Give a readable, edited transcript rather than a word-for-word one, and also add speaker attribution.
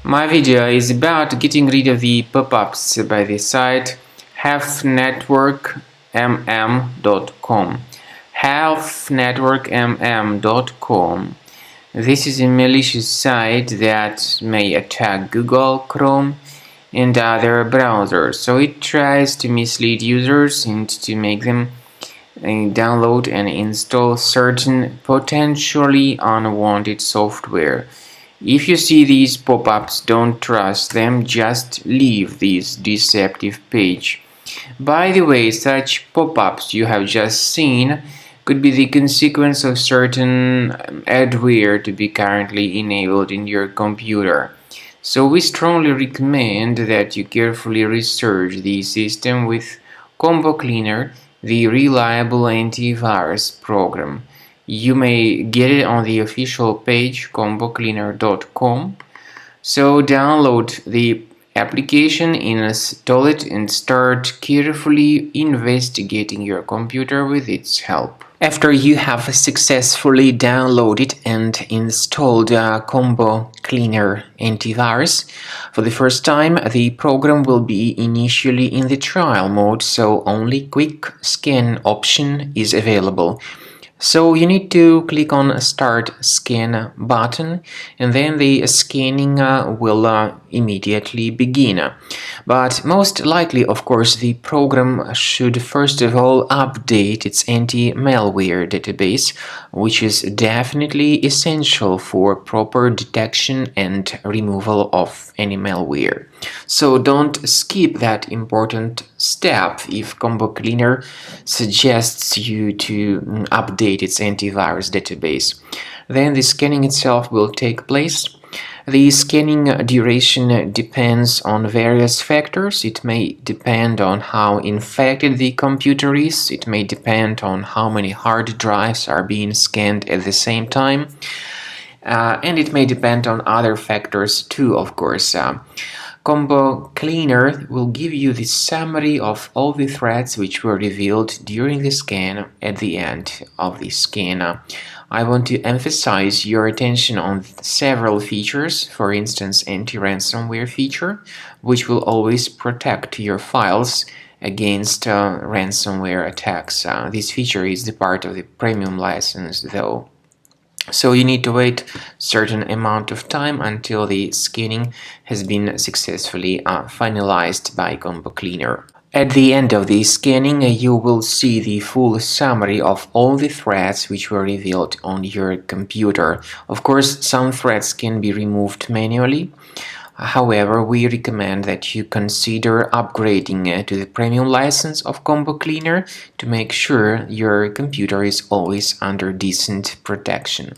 Speaker 1: My video is about getting rid of the pop-ups by the site healthnetworkmm.com. healthnetworkmm.com. This is a malicious site that may attack Google, Chrome, and other browsers. So it tries to mislead users and to make them download and install certain potentially unwanted software. If you see these pop-ups, don't trust them, just leave this deceptive page. By the way, such pop-ups you have just seen could be the consequence of certain adware to be currently enabled in your computer. So we strongly recommend that you carefully research the system with Combo Cleaner, the reliable antivirus program. You may get it on the official page combocleaner.com. So download the application, install it, and start carefully investigating your computer with its help. After you have successfully downloaded and installed Combo Cleaner antivirus for the first time, the program will be initially in the trial mode, so only quick scan option is available. So you need to click on Start Scan button, and then the scanning will immediately begin. But most likely, of course, the program should first of all update its anti-malware database, which is definitely essential for proper detection and removal of any malware. So don't skip that important step if Combo Cleaner suggests you to update its antivirus database. Then the scanning itself will take place. The scanning duration depends on various factors. It may depend on how infected the computer is. It may depend on how many hard drives are being scanned at the same time. And it may depend on other factors too, of course. Combo Cleaner will give you the summary of all the threats which were revealed during the scan at the end of the scan. I want to emphasize your attention on several features, for instance, anti-ransomware feature, which will always protect your files against ransomware attacks. This feature is the part of the premium license, though. So you need to wait a certain amount of time until the scanning has been successfully finalized by Combo Cleaner. At the end of the scanning, you will see the full summary of all the threats which were revealed on your computer. Of course, some threats can be removed manually. However, we recommend that you consider upgrading to the premium license of Combo Cleaner to make sure your computer is always under decent protection.